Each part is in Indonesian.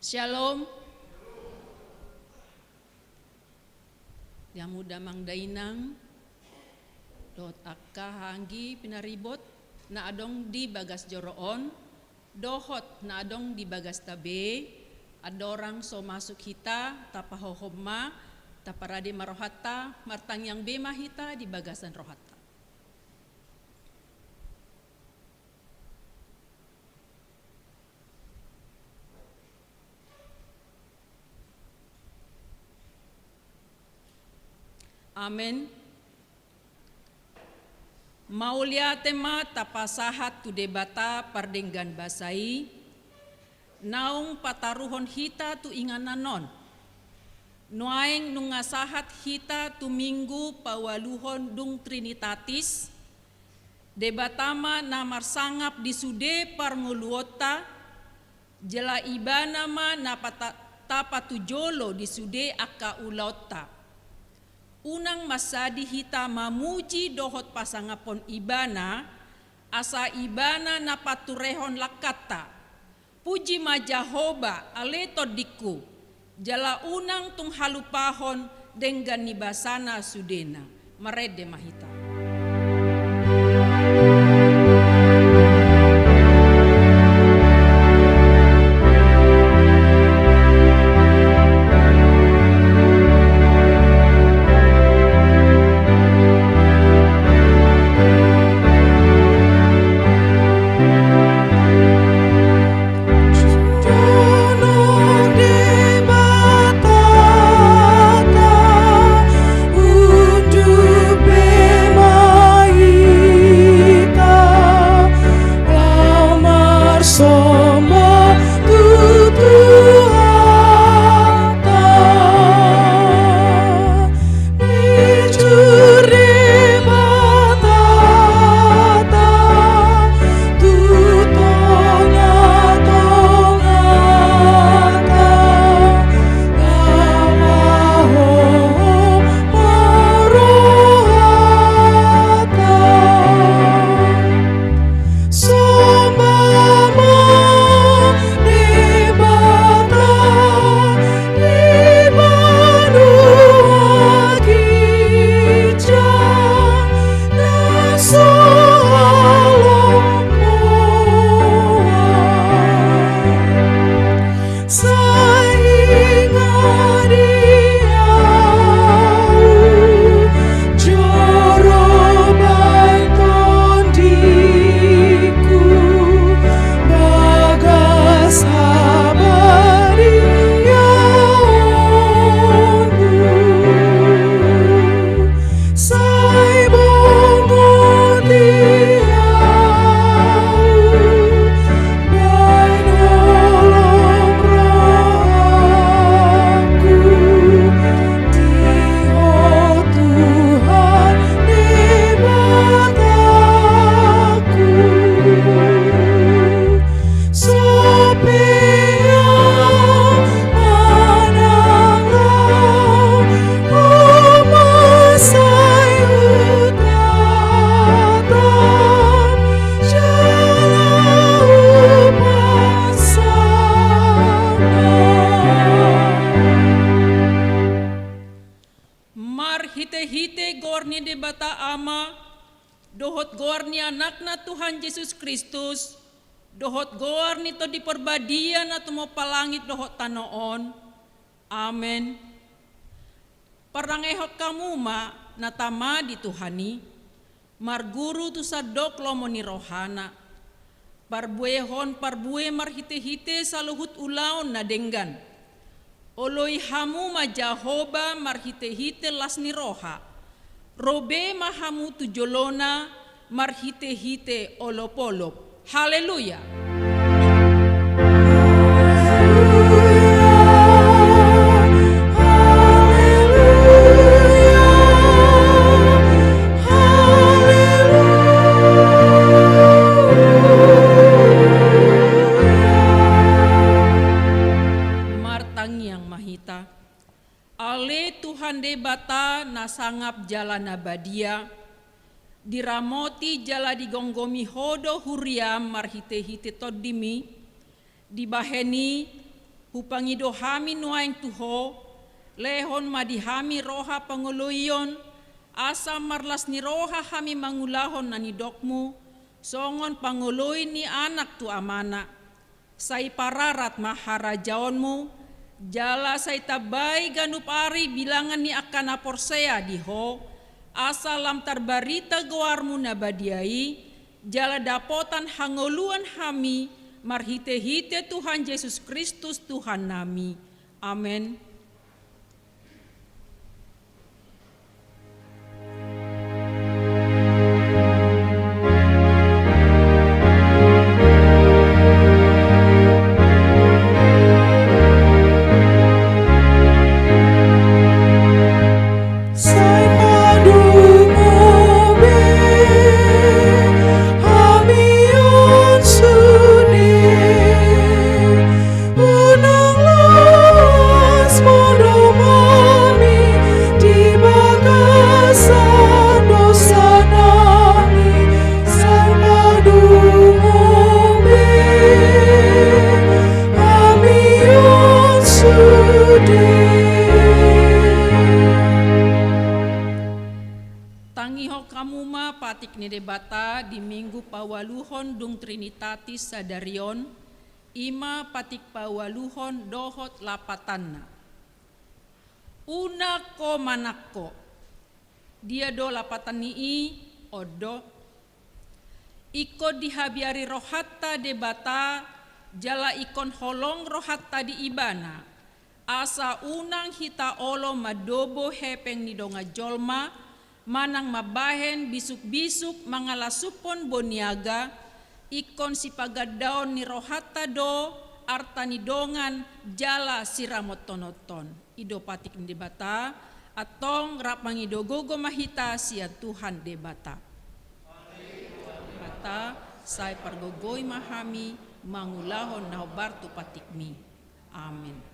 Shalom. Yang muda mangdainang dot akka hanggi pinaribot na adong di bagas joroon dohot na adong di bagas tabe adorang so masuk hita tapahohoma taparade marohata martang yang bema hita di bagasan rohata. Amen. Maulia tema tapasahat tu debata pardenggan basai naung pataruhon hita tu ingananon nuaeng nungasahat hita tu minggu pawaluhon dung trinitatis debatama namar sangap disude parnguluota jela ibana ma tapatujolo disude akka ulota. Unang masadi hita mamuji dohot pasangapon ibana, asa ibana napaturehon lakata. Puji majahoba aleto diku, jala unang tung halupahon denggan nibasana sudena, marede mahita. Hite-hite gorni debata ama, dohot gorni anakna Tuhan Yesus Kristus, dohot gorni to di perbadian atau mau palangit dohot tanoon. Amen. Parangehok kamu ma natama di Tuhani, marguru tu sadok lomoni rohana, parbuehon parbue marhite-hite saluhut ulaon na denggan. Oloi hamu majahoba marhite-hite lasni roha. Robe mahamu tujolona marhite-hite olop-olop. Haleluya. Ale Tuhan debata nasangap jalan abadia, diramoti jala digonggomi hodo huriam marhite-hite todimi, dibaheni hupangido hami nuaing tuho, lehon madihami roha pangoloyon, asa marlas ni roha hami mangulahon na nidokmu, songon pangoloy ni anak tu amana, say pararat maharajaonmu, jala say tabay ganupari bilangan ni akan aporsea diho, asa lam tarbarita gawarmu na badiai, jala dapotan hangoluan hami, marhite-hite Tuhan Yesus Kristus Tuhan nami. Amen. Debata di Minggu Pawaluhon dung Trinitatis Sadarion, ima patik pawaluhon dohot lapatanna. Una ko manakko, dia do lapatan nii odo. Iko dihabiari rohatta debata, jala ikon holong rohatta di ibana. Asa unang hita olo madobo hepeng nidonga jolma, manang mabahen bisuk-bisuk mangalasupon boniaga, ikon si pagadaon ni rohata do arta ni dongan jala siramotonoton. Ido patik ni debata atong rapangido gogo mahita sia Tuhan debata. Debata say pargogoy mahami mangulahon na bartu patikmi. Amen.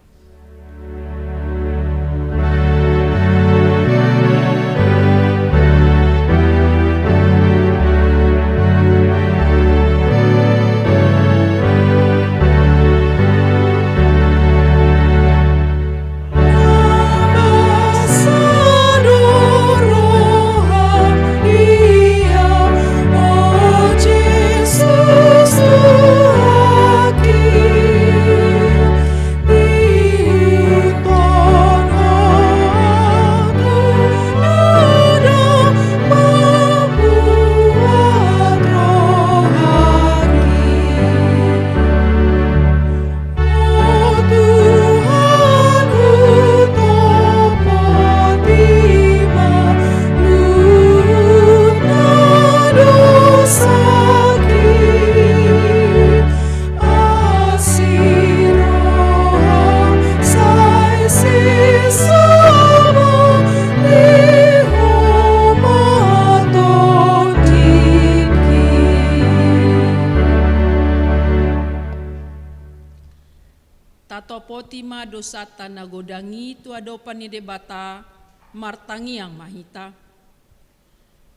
Potima dosata nagodangi tu adopan ni debata martangi yang mahita.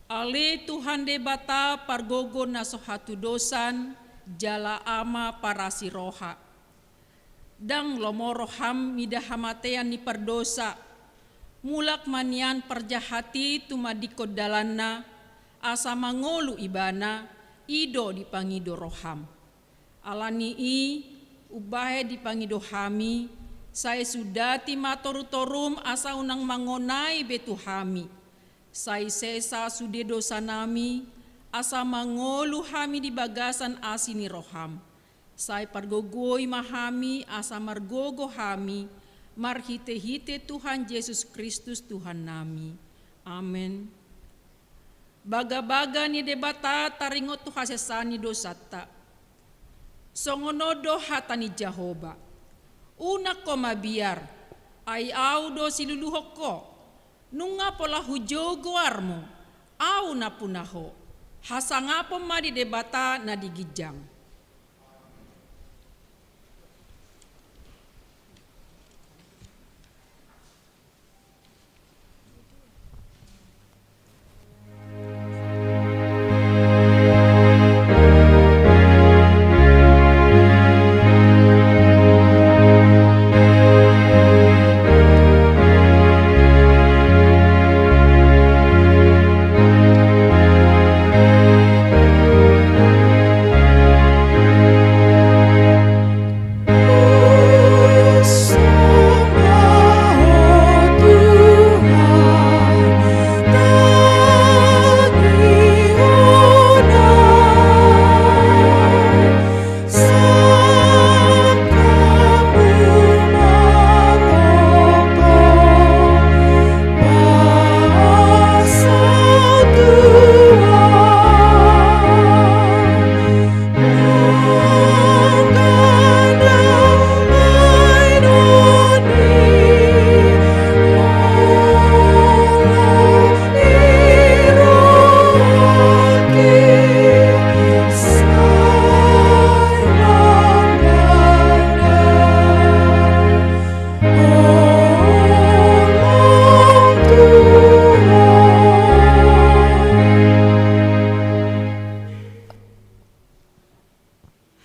Ale Tuhan debata pargogo nasohatu dosan jala ama parasi roha. Dang lomoroham midahamatean ni perdosa. Mulak manian perjahati tumadikod dalanna asa mangolu ibana ido dipangido roham. Alani i ubahe dipangido hami, saya sudah timatorutorum asa unang mangonai betu hami. Saya sesa sude dosa nami, asa mangolu hami di bagasan asini roham. Saya pargogoi mahami asa margogo hami, marhite-hite Tuhan Yesus Kristus Tuhan nami. Amen. Baga-baga ni debata taringot tu hasesani dosata. Songonodo hatani Jahoba. Una ko mabiar, ay au do siluluhok ko. Nunga pola hujogo armo, au na punaho. Hasangapo madi debata na digijang.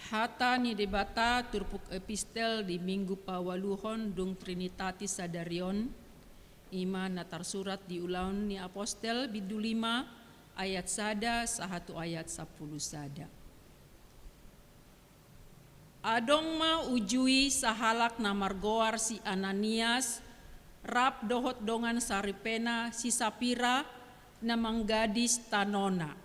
Hata ni debata turpuk epistel di minggu pawaluhon dung Trinitatis Sadarion. Ima natar surat di ulaun ni apostel bidu 5 ayat sada sahatu ayat 10 sada. Adong ma ujui sahalak na margoar si Ananias, rap dohot dongan saripena si Sapira na manggadis tanona.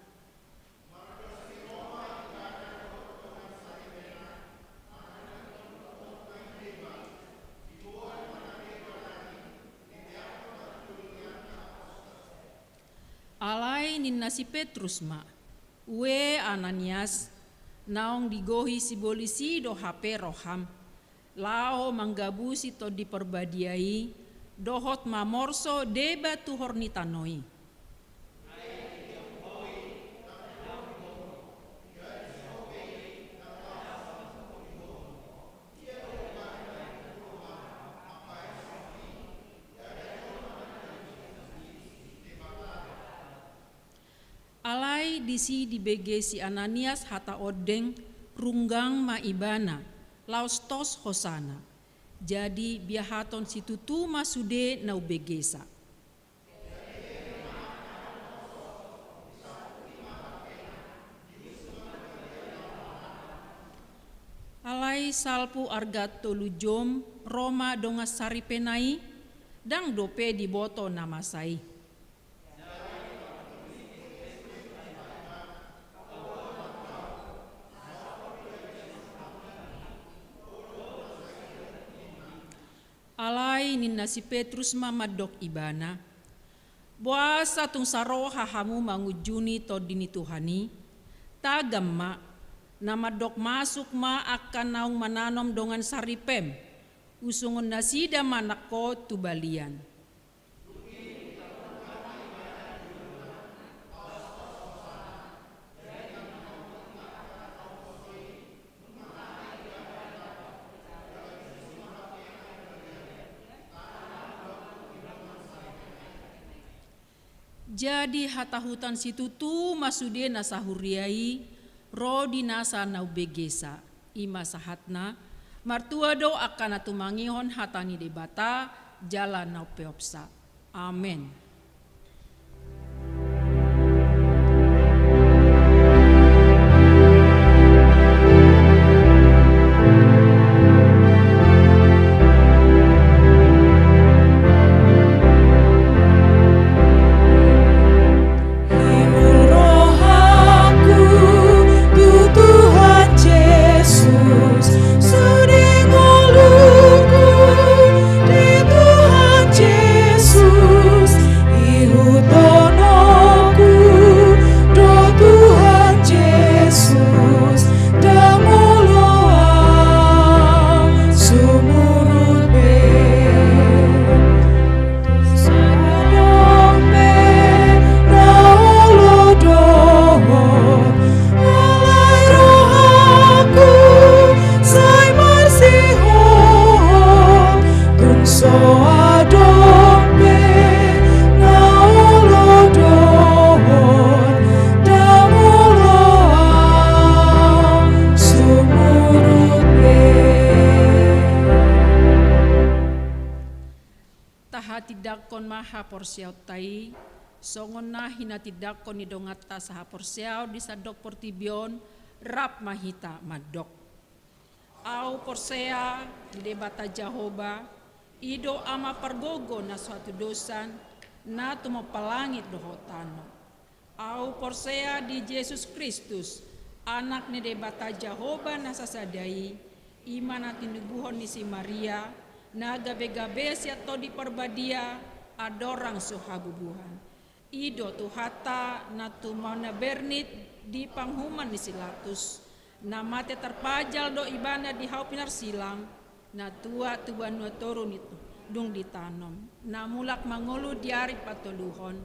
Alai ninna si Petrus ma, ue Ananias, naong digohi si bolisi do hape roham, lao manggabusi to diperbadiai, dohot mamorso deba tu hornitanoi. Alai disi dibege si Ananias hata odeng runggang maibana laustos hosana. Jadi biahaton situtu masude nau begesa. Alai salpu argat tolujom Roma dongas saripenai dang dope diboto namasai. Alai ninna si Petrus mamadok ibana. Buasa tung saro hahamu mangujuni to dini Tuhani. Tagam ma, namadok masuk ma akan naung mananom dongan saripem. Usungon nasida manako tubalian. Jadi hata hutan situtu masude nasahuriai rodi nasa nau begesa ima sahatna martua do akan atumangihon hatani debata jalan nau peopsa. Amen. Tidakon maha porsiaw tai songon na hinatidakon ni dongata saha porsiaw di sadok portibion rap mahita madok. Au porsea di debata Jahoba ido ama pargogo na suatu dosan na tumapalangit dohotano. Au porsea di Yesus Kristus anak ni debata Jahoba na sasadai imana tinubuhon ni si Maria na gabe-gabe siato di perbadia adorang suhabubuhan. Ido tuhata na tumana bernit di panghuman ni silatus. Na mate terpajal do ibana di hau pinar silang. Na tua tuan turun itu dung ditanom. Na mulak mangolu diari patoluhon.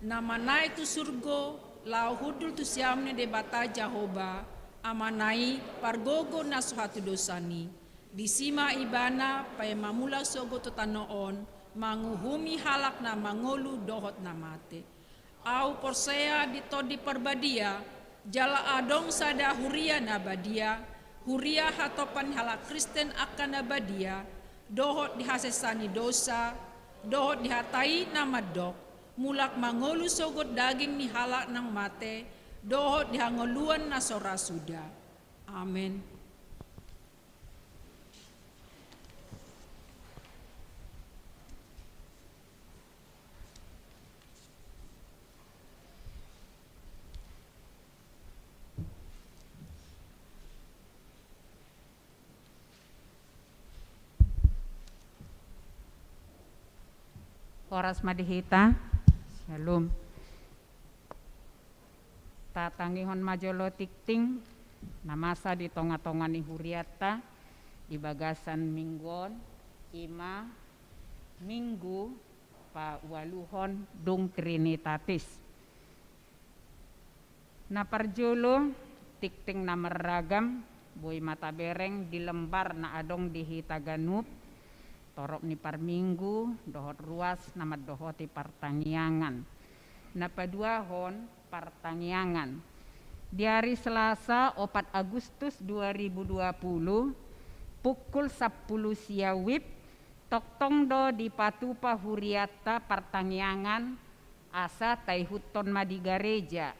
Na manai tu surgo lau hudul tu siamne debata Jahoba. Amanai pargogo na suhatu dosani. Di sima ibana pay mamula sogo to tanoon manguhumi halak na mangolu dohot na mate. Au porsea di to di perbadia jala adong sada huria na badia Huria hatopan hala Kristen akan abadia, dohot dihasesani dosa, dohot dihatai nama dok, mulak mangolu sogot daging ni halak nang mate, dohot dihangoluan nasora suda. Amin. Horas madihita, shalom. Tatangihon majolo tikting, namasa di tonga-tonga ni huriata, di bagasan minggon, ima, minggu, pa waluhon, dung trinitatis. Naparjolo, tikting na meragam, boy mata bereng di lembar na adong di Hitaganup, torok ni parminggu dohot ruas nama dohoti partangiangan. Napaduahon partangiangan. Di hari Selasa 4 Agustus 2020 pukul 10 siawip toktongdo di Patupa Huriata partangiangan asa taihuton madi gareja.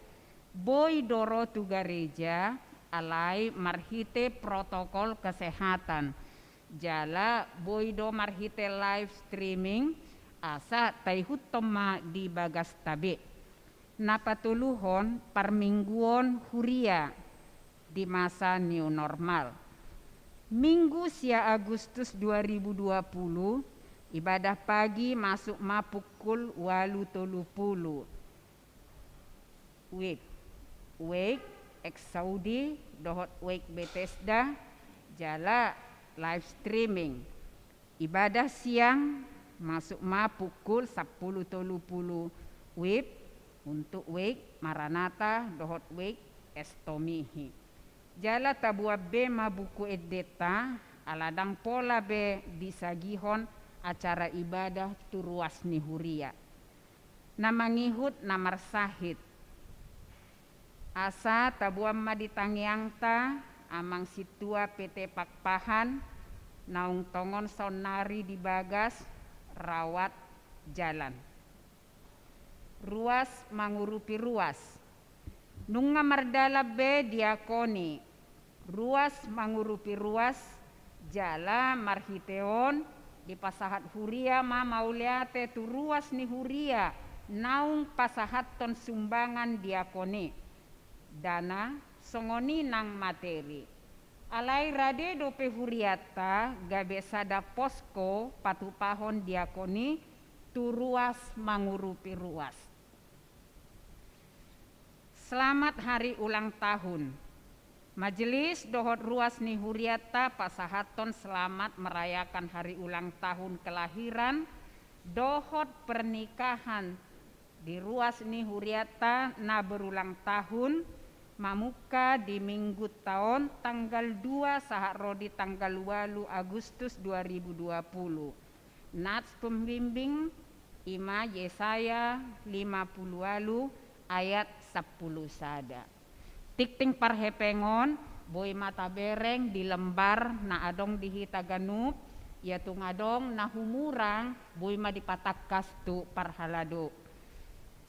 Boy doro tu gareja alai marhite protokol kesehatan. Jala boydo marhite live streaming asa taihutoma di bagas tabe. Napatuluhon parmingguon huria di masa new normal. Minggu sia Agustus 2020 ibadah pagi masuk ma pukul 8.30. Wake ex Saudi dohot wake Bethesda jala live streaming. Ibadah siang masuk ma pukul 10.30 wib untuk wake Maranatha dohot wake estomihi. Jala tabua be ma buku edeta aladang pola be disagihon acara ibadah turuas ni huria. Namangihut namar sahid. Asa tabua ma ditangiangta amang situa PT Pakpahan naung tongon sonari di bagas rawat jalan. Ruas mangurupi ruas. Nunga mardala be diakoni. Ruas mangurupi ruas jala marhiteon di pasahat huria ma mauliate tu ruas ni huria naung pasahaton sumbangan diakoni. Dana songoni nang materi. Alai rade dope huriata gabe sada posko patupahon diakoni tu ruas mangurupi ruas. Selamat hari ulang tahun. Majelis dohot ruas ni huriata pasahaton selamat merayakan hari ulang tahun kelahiran dohot pernikahan di ruas ni huriata na berulang tahun mamuka di minggu tahun tanggal 2 sahat rodi tanggal 8 Agustus 2020. Nats pembimbing Ima Yesaya 50 ayat 10 sada. Tikting parhepengon boy mata bereng di lembar na adong di Hitaganup yaitu ngadong na humurang boy ma dipatakas tu parhalado.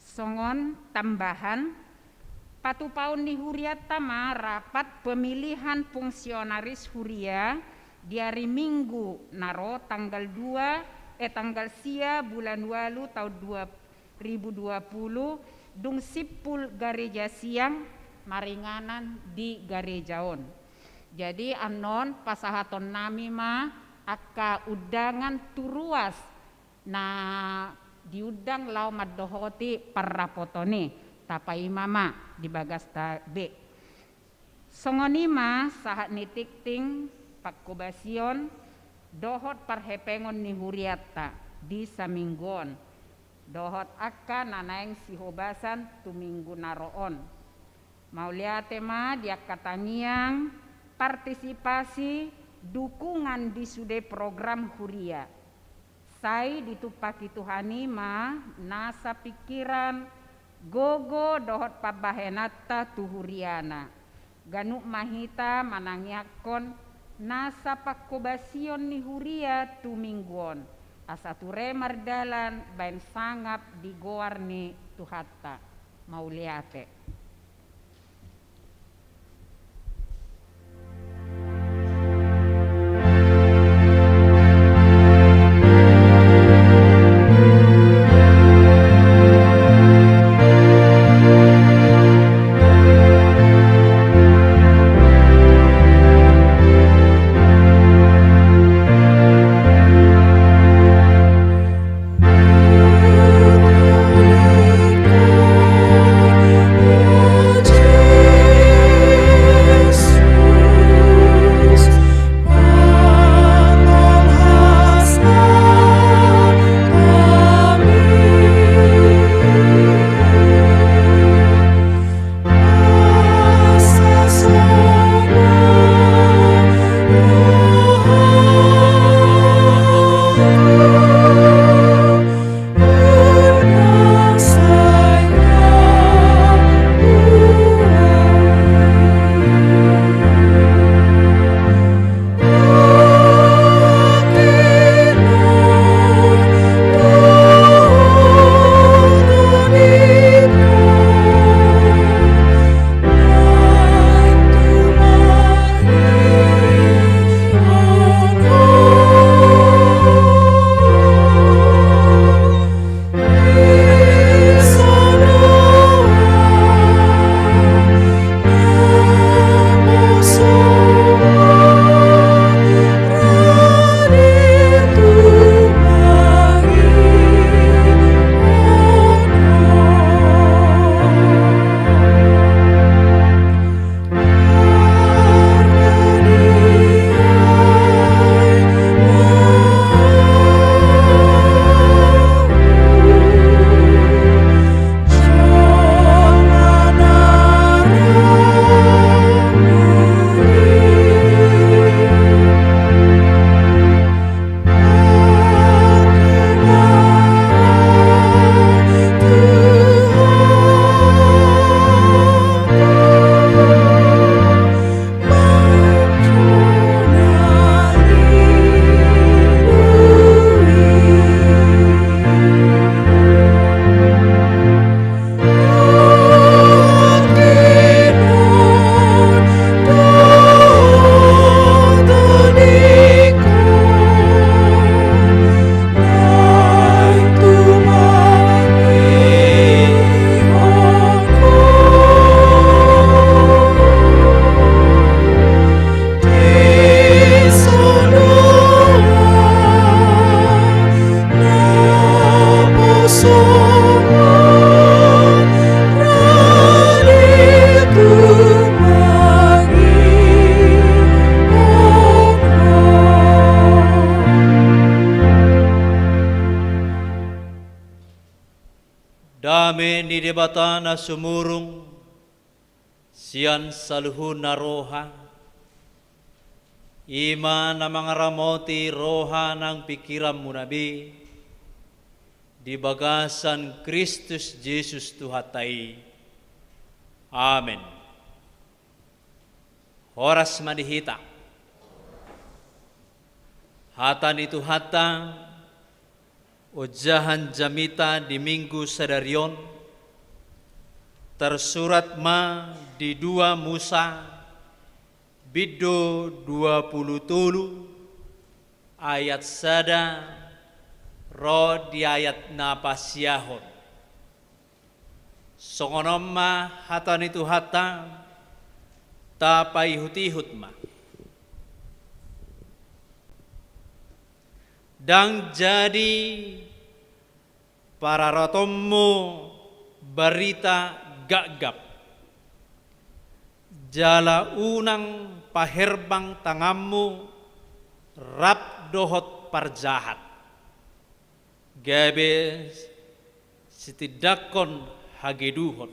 Songon tambahan patupaun ni huriata ma rapat pemilihan fungsionaris huria di hari Minggu naro tanggal 2 tanggal sia bulan 8 tahun 2020 dung sipul gareja siang maringanan di garejaon. Jadi anon pasahaton nami ma aka udangan turuas na diudang lau madohoti parrapotone tapai mama di bagas tabe. Songonima sahat ni tikting pakkubasion dohot parhepengon ni huriata di saminggon dohot akka nanaeng sihobasan tuminggu naroon. Mauliate ma dia katangiang partisipasi dukungan di sude program huria. Sai ditupaki Tuhani ma nasa pikiran gogo dohot pabahenata tuhuriana. Ganuk mahita manangyakon nasa pakobasion ni Huria tumingguon. Asa ture mardalan bain sangap di goar ni Tuhatta. Mauliate. Dame ni debata na sumurung siyan saluhun na roha. Ima na mga ramoti roha ng pikiram mo nabi. Di bagasan Kristus Jesus Tuhatay. Amen. Horas manihita. Hatan itu hata ujahan jamita di minggu sadarion tersurat ma di 2 Musa biddo 20 ayat sada ro di ayat napasyahon songonom ma hatan itu hata tapai hutihut ma dan jadi para rotommu berita gagap jala unang paherbang tangammu rap dohot parjahat gabe sitidakon hageduhot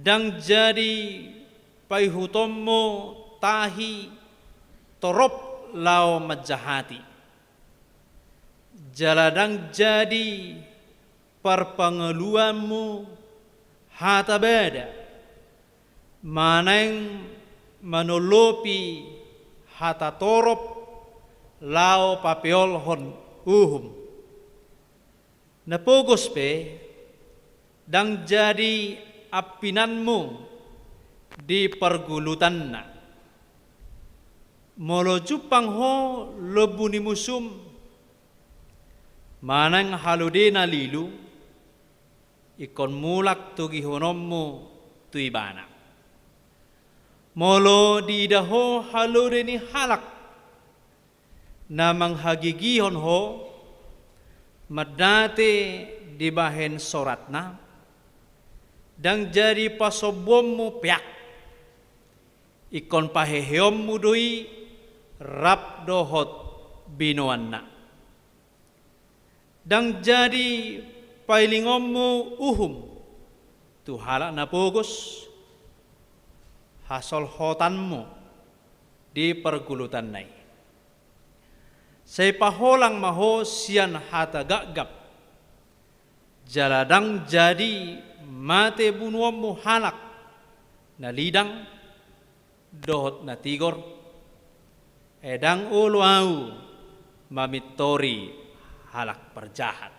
dan jadi paihutommu tahi torop lao majahati jaladang jadi perpengeluanmu hata beda maneng manolopi hata torop lao papeol hon uhum. Napogos pe dang jadi apinanmu di pergulutan na. Molo jupang ho lebuni musum manang halude na lilu ikon mulak tugi honommu tuibana. Molo di idaho halude ni halak namang hagigihon ho madate di bahen soratna dang jadi pasobommu piak ikon paheheommu doi rap dohot binoanna dang jadi pailingommu uhum tu halak na pogos hasol hotanmu di pergulutan nai. Saya paholang maho sian hata gagap jaladang jadi mate bunuommu halak na lidang dohot na tigor edang uluau mamitori halak perjahat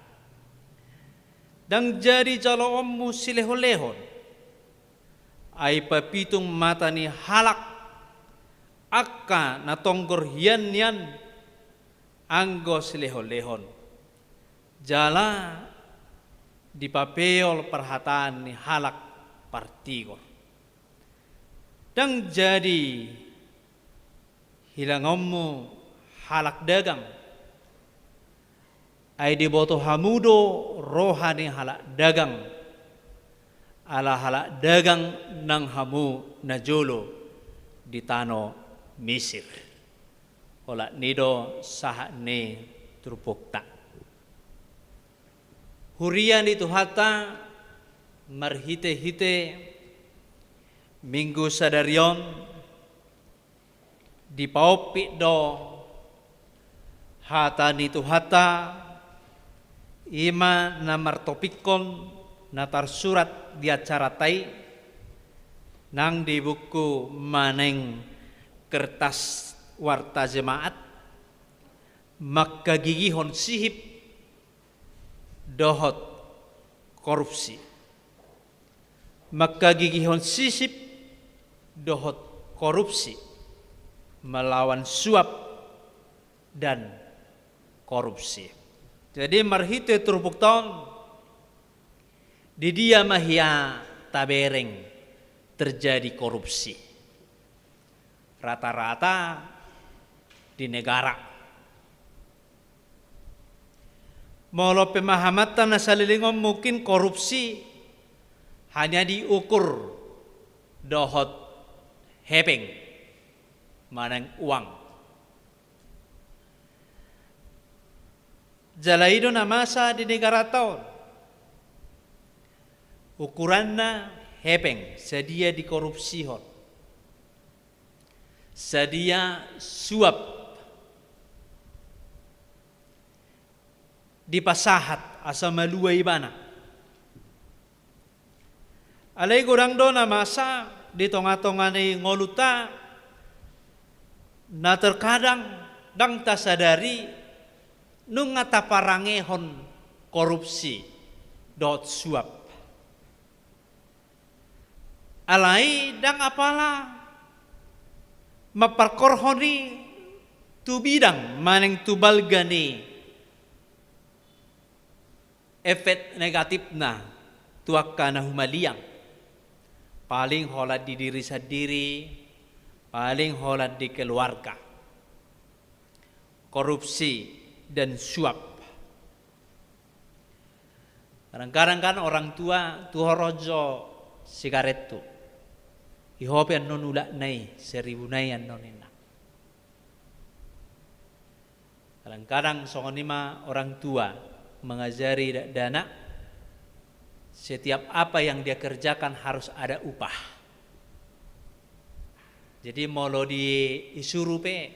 dang jadi jaloommu silehon-lehon ay papitung mata ni halak akka na tonggor hian-hian anggo silehon-lehon jala di papeol perhataan ni halak partigor dang jadi hilangommu halak dagang ay diboto hamudo rohani halak dagang ala halak dagang nang hamu najolo di tano Misir ola nido saha ne turpokta hurian itu hata marhite-hite minggu sadarion di paupi do hata nitu hata ima namar topikon natar surat di acara tai nang di buku maneng kertas warta jemaat maka gigihon sihip dohot korupsi maka gigihon sihip dohot korupsi melawan suap dan korupsi. Jadi marhite turbukton di dia mahia tabereng terjadi korupsi rata-rata di negara. Molo pemahamatan na salilingom mungkin korupsi hanya diukur dohot hepeng manang uang. Jalaido na masa di negara taon ukuranna hepeng sedia dikorupsihon sedia suap dipasahat asa maluai bana alai gorang do na masa di tonga-tongane ngoluta na terkadang dang tasadari nung ngataparangehon korupsi dot suap alai dang apala maparkorhoni tu bidang maneng tubal gani efek negatif na tuaka na humaliang paling holat di diri sendiri paling holat di keluarga korupsi dan suap. Kadang-kadang kan orang tua tuhorojo sigaret tu ihope non ulak nai 1000 nai non enak. Kadang-kadang songonima orang tua mengajari dana setiap apa yang dia kerjakan harus ada upah. Jadi molo di isuru pe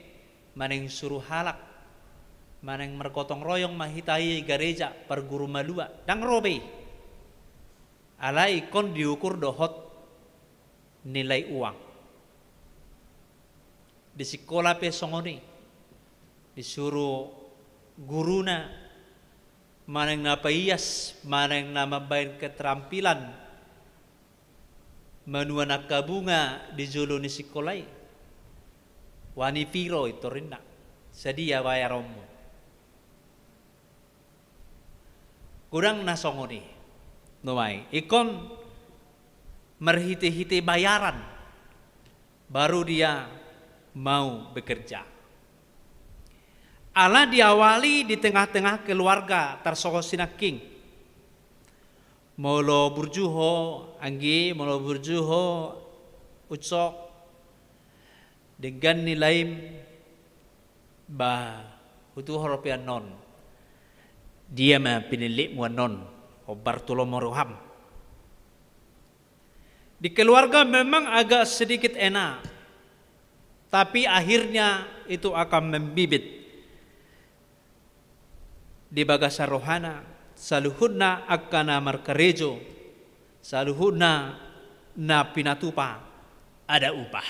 maneng suruh halak maneng merkotong royong mahitai gereja perguru malua dang robe alai kon diukur dohot nilai uang. Di sekolah pe songoni disuruh guruna manang napaias, manang namabayan keterampilan manuana kabunga di julu ni sekolai. Wani piro itu rinda sedia bayaromu. Kurang nasongoni nomai ikon merhiti-hiti bayaran baru dia mau bekerja. Allah diawali di tengah-tengah keluarga tarsoho sinaking. Molo burjuho anggi, molo burjuho ucok dengan nilai bah hutu horopian non. Dia mah pinilik non o Bartolomeo Roham. Di keluarga memang agak sedikit enak, tapi akhirnya itu akan membibit di bagasa rohana. Saluhudna akana markarejo, saluhudna na pinatupa ada upah.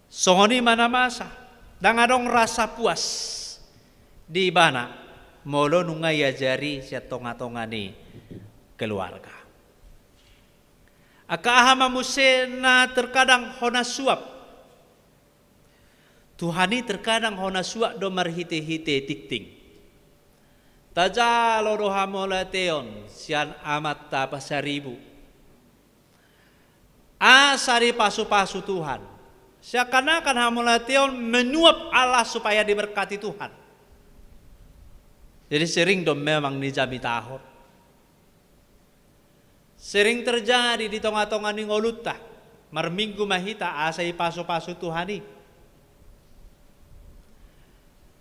Sohoni mana masa dangadong rasa puas di bana molo nungai ajari siya tonga-tongani keluarga. Akahama muse na terkadang hona suap. Tuhani terkadang hona suap do marhite-hite tikting. Taja loro hamola teon sian amat tapa seribu. Asari pasu-pasu Tuhan. Seakan-akan hamola teon menyuap Allah supaya diberkati Tuhan. Jadi sering do memang nijami tahor. Sering terjadi di tengah-tengah ni ngolutah. Marminggu mahita asai pasu-pasu Tuhani.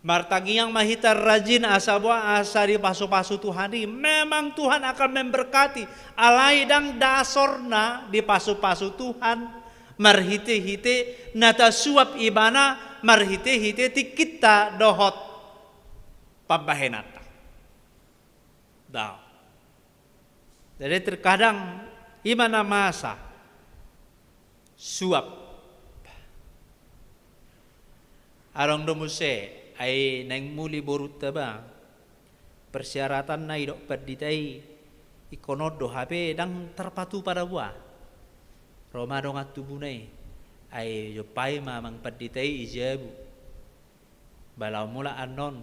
Martangiang mahita rajin asabwa asari pasu-pasu Tuhani. Memang Tuhan akan memberkati. Alaidang dasorna di pasu-pasu Tuhan. Marhite-hite nata suap ibana. Marhite-hite tikita dohot pabahenata. Dah. Jadi terkadang imana masa suap arong domuse ay nang muli borut ba persyaratan na idok paditai ikonodo habe dang terpatu pada buah Roma dong atubunay ay yopai mamang paditai ijabu balau mula anon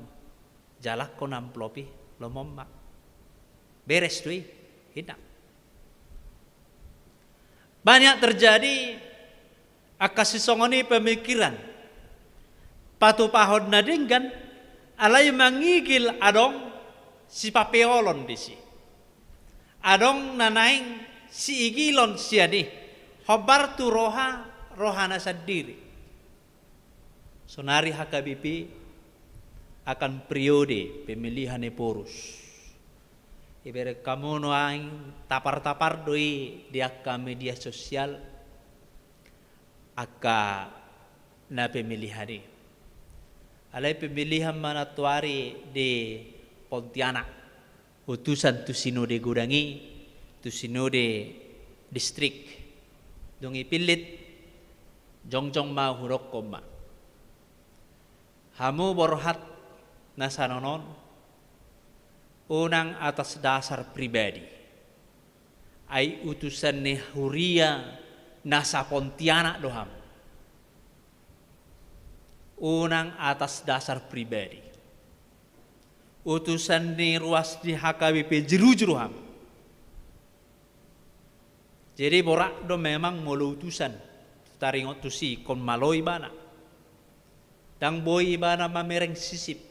jalak ko namplopi lomommak beres tuh hidup. Banyak terjadi akasisongoni pemikiran patu pahod na dinggan alay mangigil adong si papeolon disi adong nanaing si igilon siya di hobar tu rohana sendiri. Sonari hakabipi akan periode pemilihan Porus. Ibarat kamu noang tapar-tapar doi dia ke media sosial aka na pemilihan ini. Alai pemilihan mana tuari di Pontianak, utusan tu sinode Gudangi, tu sinode distrik, dongi pilit, jongjong mau hurok koma. Hamu borhat nasanonon. Unang atas dasar pribadi ay utusan ni Huria nasa Pontianak doham. Unang atas dasar pribadi utusan ni ruas di HKBP jeru-jeruham. Jadi borak do memang molo utusan taringot tusi kon maloi bana dang boy bana mamereng sisip.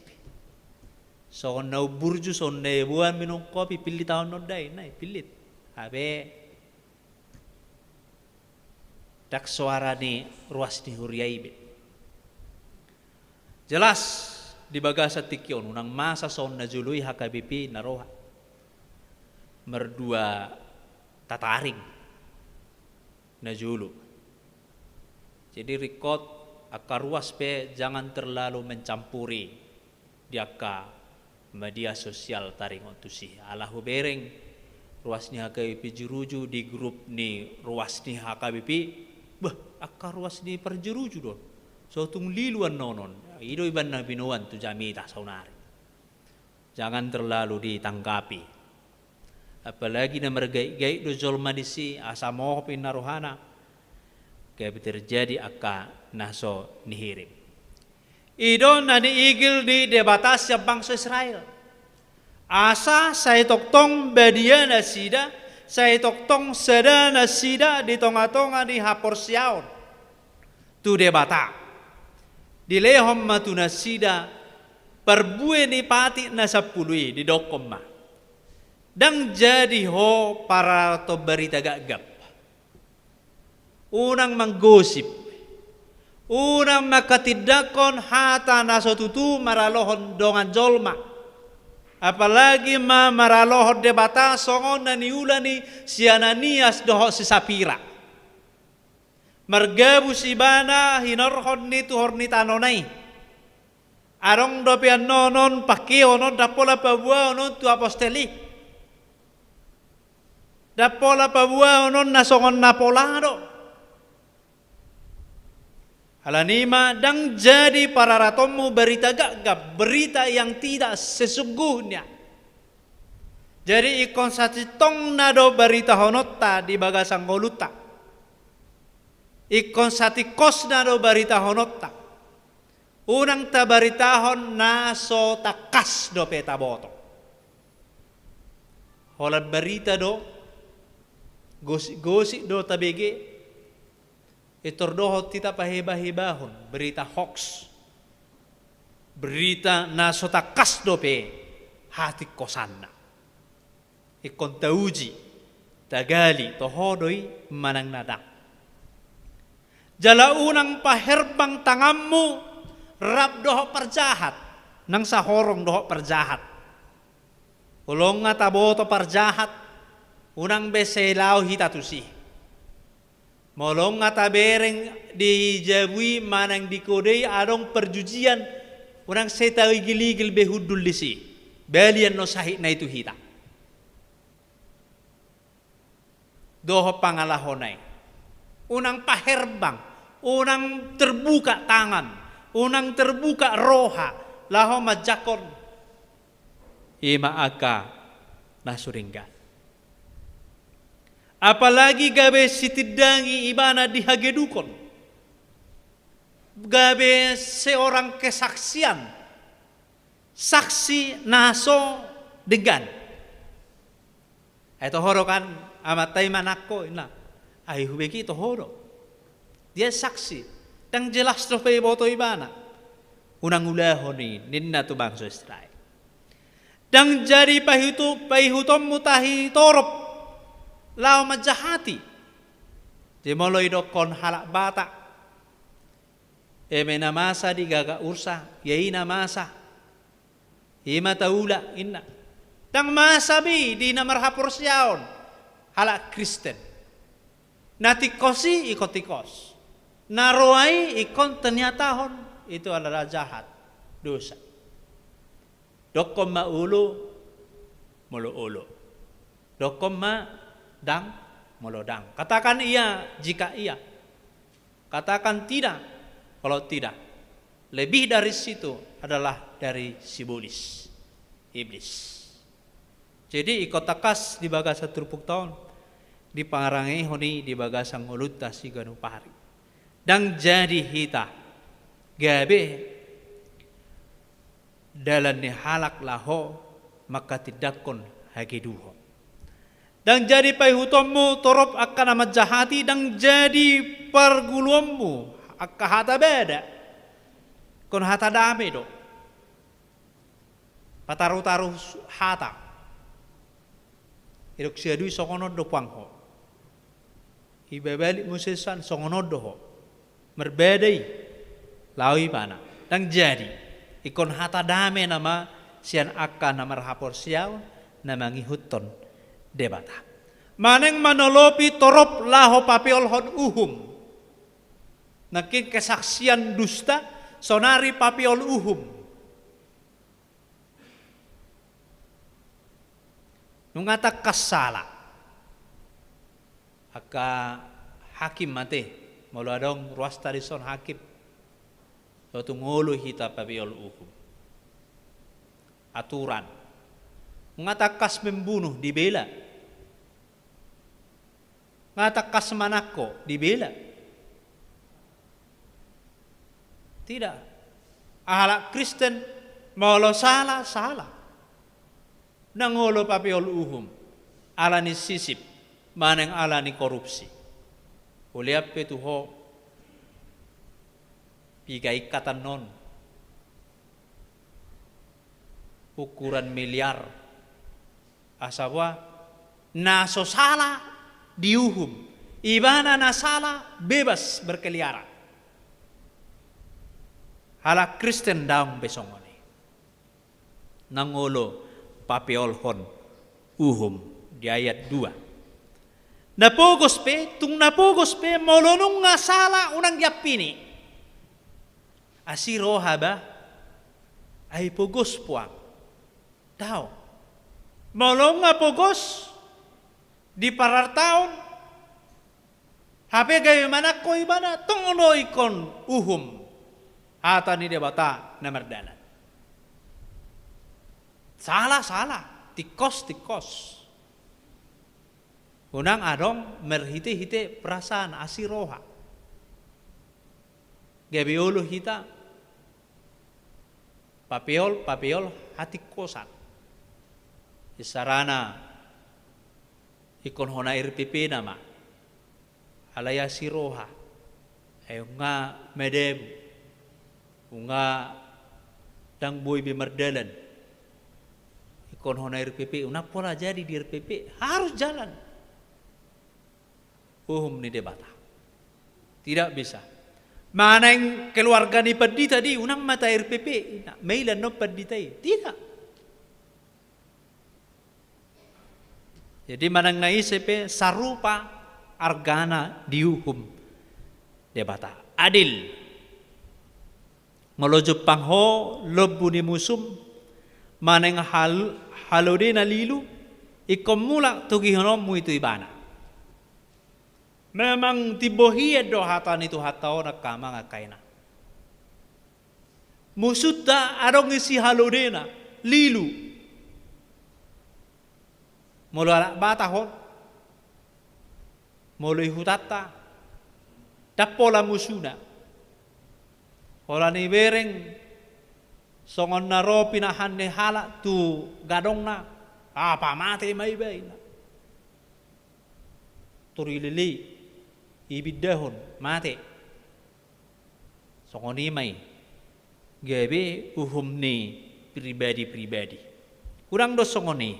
So na burju son na buwan minum kopi pilih tahun nodai nai pilit habe dak suara ni ruas di Huriaibe jelas di bagasa tikyon unang masa son na jului HKBP naroha merdua tataring na julu jadi rekod akar ruas pe jangan terlalu mencampuri di akar media sosial taring ontusi alahu bereng ruas ni HKBP jeruju di grup ni ruas ni HKBP, bah akka ruas ni perjeruju don. So tung liluan nonon, ido iban na binuan tu jamita saunari. Jangan terlalu ditanggapi. Apalagi na mergai-gai do jolma disi asa moho pinaruhana. Kaya terjadi akka naso nihirim. Ido na diigil di debatas sa bangsa Israel. Asa saya toktong badia na sida, saya toktong sada na sida di tonga-tonga di hapor siaon. Tu debata. Di lehom matu na sida, perbue ni pati na sapului di dokom ma. Dang jadi ho para to berita gagap. Unang manggosip. Unang makatidakon hata na sotutu maralohon dongan jolma. Apalagi maralohon debata songon na niulani si Ananias doho si Sapira. Margabu si bana hinorhon ni tuhor ni tanonay. Arong dopian nonon pakio non dapola pabua non tu aposteli. Dapola pabua non nasongon napolado. Alanima dang jadi para ratomu berita gagap, berita yang tidak sesungguhnya. Jadi ikon satitong nado berita honota di bagasang goluta. Ikon satikos nado berita honota. Unang tabaritahon naso takas do peta boto. Holat berita do, gosip do tabege. Itordohot tita paheba-hebahon, berita hoax. Berita naso takas do pe hati kosanna. Ikon tauji, tagali, tohodoi manang nadang. Jala unang paherbang tangammu, rab doho perjahat, nang sahorong doho perjahat. Ulong nga taboto perjahat, unang beselaw hitatusi. Molong nga tabereng di jabui manang dikodei adong perjujian, unang setawi giligil behudul lisi. Balian no sahih na itu hita. Doho pangalahonay. Unang paherbang, unang terbuka tangan, unang terbuka roha, laho majakon. Ima aka nasuringgan. Apalagi gabe sitidangi ibana dihagedukon. Gabe seorang kesaksian. Saksi naso degan. Ito horo kan amatay manako ina. Ay hubeki ito horo. Dia saksi. Tang jelas to pe boto ibana. Unang ulahon ni ninna tu bangsa Israel. Dang jadi pahihutom mutahi torop. Lao majahati. Di moloy do kon halak bata. Eme namasa di gaga ursa. Yai namasa. Ima taula inna. Dang masabi di namarhapur siyaon. Halak Kristen. Natikosi ikotikos. Naroai ikon ternyatahon. Itu adalah jahat. Dosa. Dokom ma ulo. Molo ulo. Dokom ma dang molodang. Katakan iya jika iya. Katakan tidak kalau tidak. Lebih dari situ adalah dari simbolis iblis. Jadi ikotakas di bagasa turpuk tahun di pangarangai honi di bagasa nguluta si ganupari. Dan jadi hita gabe dalam ni halak laho maka tidakon hagiduho. Dan jadi paihutommu torop akan amat jahati dan jadi perguluammu akka hata beda kon hata dame do pataru-taru hata irok siadui songonod do pangho ibebali musesan songonod do ho merbedai lawi mana dan jadi ikon hata dame nama sian akan nama rahapor siaw nama ngihuton debata. Maneng manolopi torop laho papiolhon uhum. Nakin kesaksian dusta sonari papiol uhum. Nungata kasala. Aka hakim mate molo adong ruas tarison hakim suatu ngolo hita pabiol uhum aturan ngatakas membunuh dibela ngatakas manako dibela tidak ahlak Kristen molo salah nangolo pabiol uhum alani sisip maneng alani korupsi uliap petuho pigai katan non ukuran miliar asawa naso salah diuhum ibana na salah bebas berkeliaran halak Kristen daung besongoni nangolo papiol hon uhum di ayat 2 napogos pe molonong nga sala unang yapini asiro haba ay pogos puang tao molong nga pogos di parartaon hape gayo manak ko ibana tungono ikon uhum hata ni debata na merdalan salah tikos unang adong merhite-hite perasaan asiroha. Gabiolo hita papiol hati kosan. Isarana ikon hona RPP nama. Alaya siroha. Ayo nga medem. Unga dang boy bimerdalan. Ikon hona RPP. Una pola jadi di RPP harus jalan. Uhum ni debata. Tidak bisa. Mana yang keluarga ni peddi tadi unang mata RPP, mailan no peddi tadi. Tidak. Jadi manang naisip sarupa argana diuhum debata. Adil. Melojo pangho lobu ni musum manang halode na lilu ikom mula tugihonom mu itu ibana. Memang tibohiya do hatan itu hatao na kama nga kaina. Musuta arong isi halodena lilu. Molo anak batahon. Molo ihutata. Dapola musuna. Hola ni bereng songon naro pinahan ni halak tu gadong na. Apa mati may bay na. Turilili. Ibidahon mati songoni mai gabe uhum ni pribadi kurang do songoni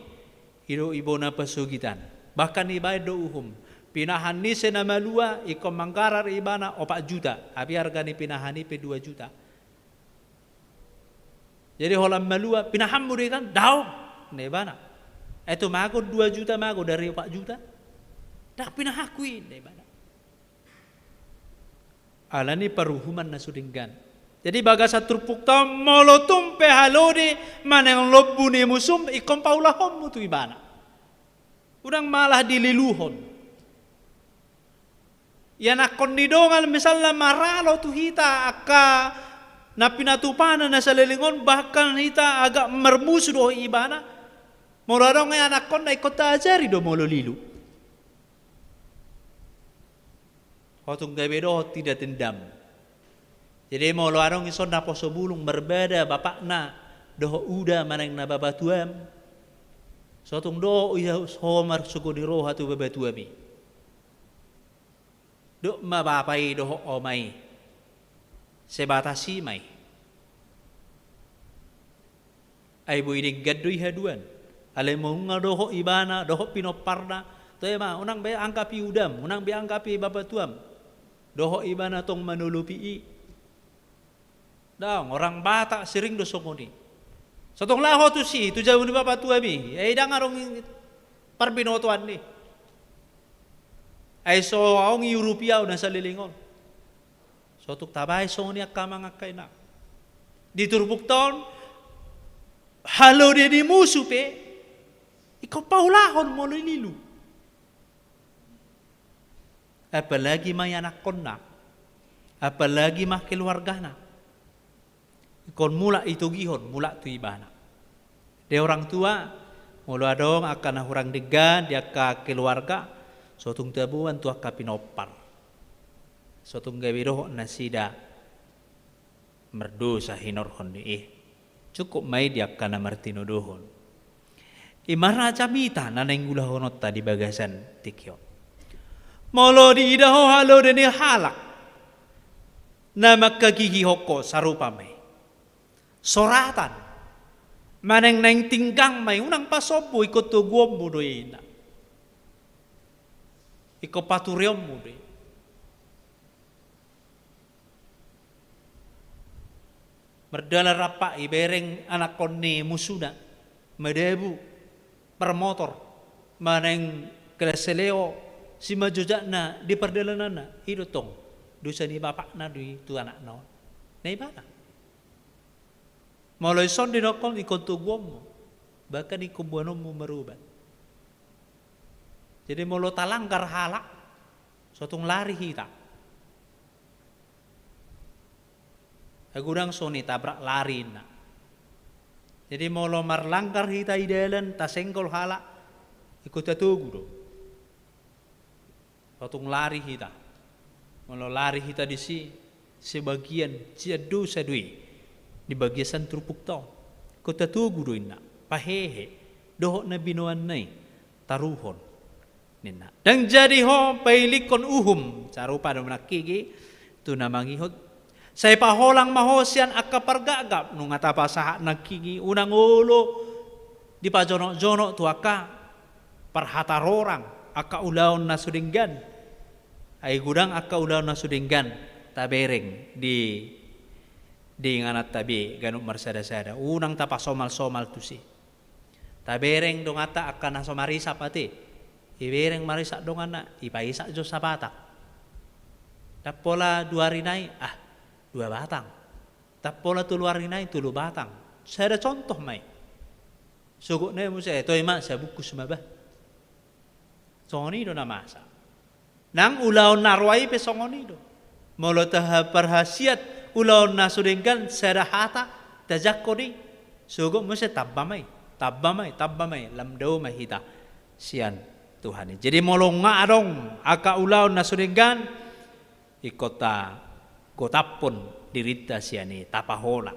iro ibona pasugitan bahkan ibai do uhum pinahan ni sena malua ikom mangkarar ibana 4 juta abi harga ni pinahan ni 2 juta jadi holam malua pinahan murikan daw nebana itu mago 2 juta mago dari 4 juta dak pinahakui nebana alani paruhuman na sudinggan. Jadi bagasa turpuk ta molotum pe halode maneng lobbu ni musum ikom paulahom mutu ibana. Udang malah dililuhon. Yana kondidongal misalnya maralo tu hita aka na pinatupana na sa lelingon bahkan hita agak mermusu do ibana. Moradong nga anak kon na ikota ajari do molo lilu. Hotung gabe do tidak dendam. Jadi mau luarong ison na posobulung berbeda bapak na doh uda maneng na babatuam. Sotung do iya somar suku di roh tu babatuami. Do ma bapai doh omai. Sebatasi mai. Ai bu idig gadui haduan. Ale mo nga doh ibana doh pinoparna. Tema unang be angkapi udam, unang be angkapi babatuam. Doho ibana tong manulupi dang orang Batak sering dosongoni sotong laho tu si tu jauh ni bapak tua mi dang arong parbinotuan ni ay so aong Europia na sa lilingon sotuk tabay so ni akama ngakay na diturbuk taon halo de di musu pe ikaw paulahon mo lilu apalagi may anak kon na, apalagi mah keluarga na. Kon mula itu gihon, mula tu ibana. De orang tua, mula dong akan hurang degan, dia ka keluarga, sotung tabuan tu akka pinopar. Sotung gawiroh nasida merdu sa hinor hondi cukup mai dia kana martino dohon. Imara camita naneng ulah honot tadi bagasan tikyo. Molo di idaho halo deni halak. Nama kagigi hoko sarupa mai. Soratan. Maneng neng tinggang mai unang pasopo ikut tu guom mudoina. Iko paturiom mudoi. Merdala rapa ibereng anak konni musuna medebu permotor maneng keleseleo si majujakna di perdalanana itu tong dosa ni bapak na di tu anak no nei bana mulai son di nokon ikon tu guom bahkan ikon buanomu merubat jadi molo talanggar halak sotung lari hita agudang soni tabrak lari na. Jadi molo marlanggar hita idealan tasenggol halak ikut tugu do. Patung lari hita. Molo lari hita di sebagian ciadu sadui di bagian trupuk tau. Ikut tugu do ina. Pahehe dohok na binoan nai taruhon nina. Dan jadi ho pailikon uhum carupa do menakigi tu namangihot saya paholang mahosian akka pargagap nung ngata pasaha nakigi unang ulo di pajono-jono tu akka parhatarorang akka ulaon na sudinggan ay gudang akka ulaon na sudinggan tabereng di nganat tabi ganuk marsada-sada unang tapa somal-somal tu si tabereng dong ata akka na somarisa pati ibereng marisa dong anak ipaisa jo sabatak tapola 2 hari nai 2 batang. Tapola tuluar inay 3 batang. Saya ada contoh mai. Suguk na mo saya toy ma sa bukus maba. Songoni do na masa. Nang ulaon narwai pe songoni do. Molo tahap perhasiat ulaon nasudengkan saya hata tajakodi. Suguk mo saya tabbamai lamdau mahita sian Tuhan. Jadi molo ngadong aka ulaon nasudengkan ikota kotapon dirita siani tapahola.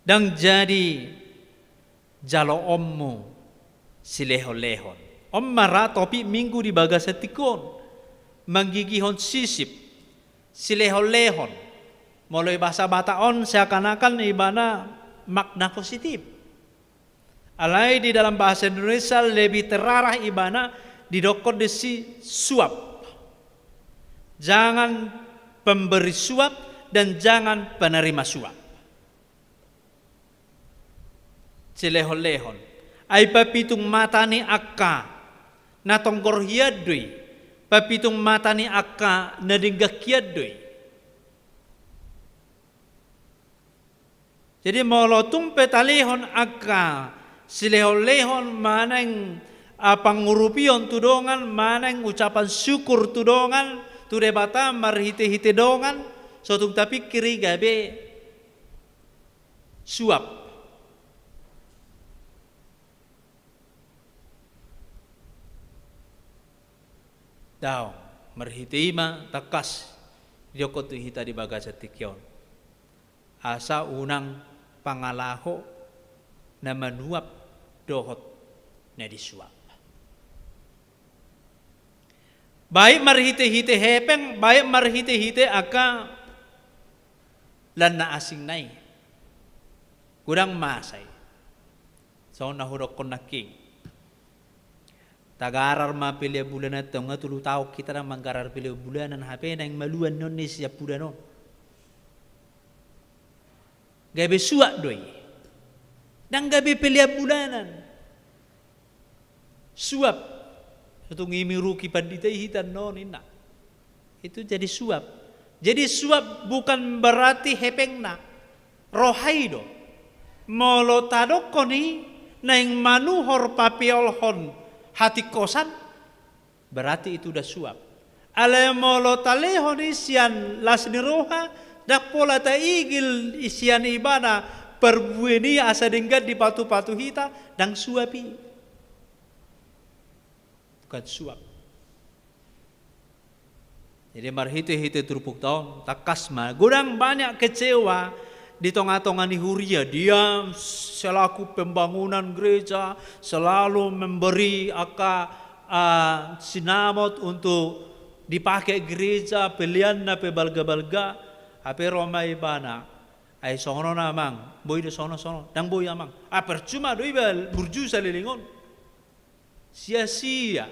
Dan jadi jalo ommu silehon-lehon. Om marah topi minggu di bagasatikon manggigihon sisip silehon-lehon. Mulai bahasa Bataon seakan-akan ibana makna positif. Alai di dalam bahasa Indonesia lebih terarah ibana didokon desi suap. Jangan pemberi suap dan jangan penerima suap. Cilehon-lehon. Ai papitung matani akka natonggor hiadui. Papitung matani akka nadinggak hiadui. Jadi molotung petalehon akka silehon-lehon maneng pangurupion tudongan maneng ucapan syukur tudongan tu debata marhite-hite dongan sotung tapi kiri gabe suap daw marhite ima takas joko tu hita di bagasa tikyon asa unang pangalaho na manuap dohot na disuap. Baik marhite-hite hepeng, baik marhite-hite aka lan na asing nai. Kurang masay. So nahurok ko naking. Tagarar mapilya bulan at nga tulutaw kita na manggarar pilya bulanan hape nang maluan nun ni siya pula no. Gabi suak doy. Nang gabi pilya bulanan. Suap. Itu ngimiruki pandita hitan non ina. Itu jadi suap. Jadi suap bukan berarti hepengna. Rohaido. Molo tadokoni naing manuhor papiolhon hati kosan berarti itu udah suap. Ale molo talehon isian las ni roha dak pola ta igil isian ibana perbueni asa denggat di patu-patu hita dan suapi. Bukan suap. Jadi marhite-hite turpuk tahun takasma gudang banyak kecewa di tengah-tengah ni huria. Dia selaku pembangunan gereja selalu memberi sinamot untuk dipakai gereja pilihan na pe balga-balga ape Roma ibana ay sono namang boy de sono dang boy amang percuma do ibal burju sa lilingon sia-sia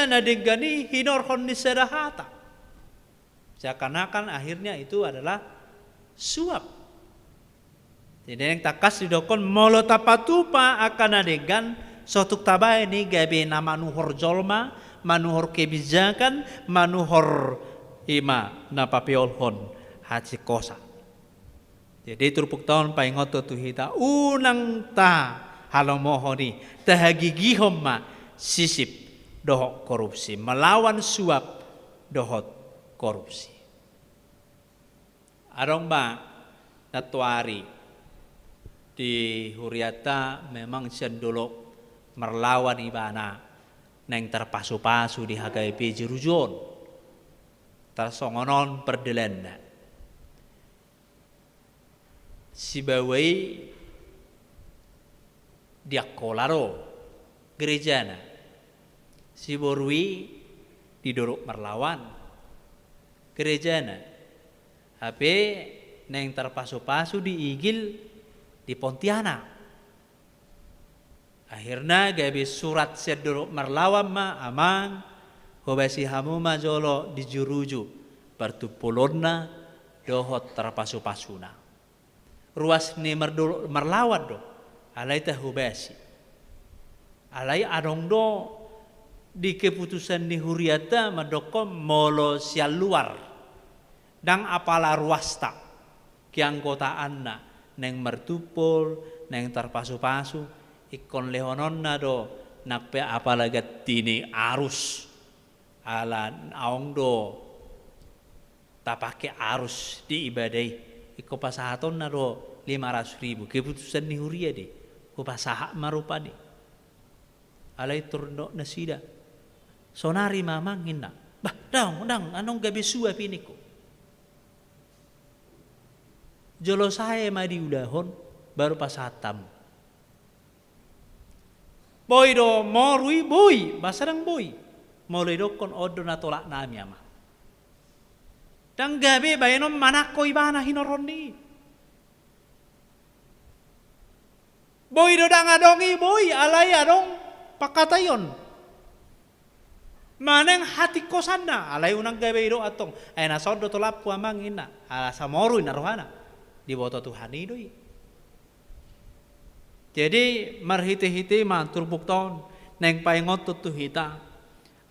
na degani hinorhon ni sedahata. Seakan-akan akhirnya itu adalah suap. Jadi yang takas didokon molo tapatupa akan adegan sotuk tabay ni gabi na manuhor jolma, manuhor kebijakan, manuhor ima na papiolhon hati kosa. Jadi turpuk tahun paingot tu hita unang ta halomohoni tahagigihom ma sisip dohok korupsi, melawan suap dohot korupsi. Arong ba natuari di Huriata memang sendolok merlawan ibana neng terpasu-pasu di HKP Jerujon tersongonon perdelenda sibawai diakolaro gerejana si borwi didorok merlawan gerejana HP neng terpasu-pasu diigil di Pontianak. Akhirnya gabi surat sedorok merlawan ma amang hobasi hamu majolo di juruju pertupulonna dohot terpasu-pasuna. Ruas ni merlawan do alai teh hobasi. Alai adong do di keputusan ni Huriata madokom molo sial luar dang apala ruasta keanggotaan na neng mertupul neng terpasu-pasu ikon lehonon na do nakpe apalagat tini arus ala aong do tapake arus di ibadai iko pasahaton na do 500.000 keputusan ni Huria di ko pasahak marupa di alai turno na sida sonari mamangin na bah dang anong gabi suap ini ko jolo saya madi udahon baru pasatam boy do morui boy basarang boy mulai do kon odo na tolak nami ama dang gabi bayenom manako ibana hinoroni boy do dang adongi boy alai adong pakatayon maneng hati kosana alai unang gabi do atong ay nasodo tolap puamang ina ala samoru narohana di bawah Tuhan itu. Jadi marhite-hite mantur bukton neng paingot tutu hita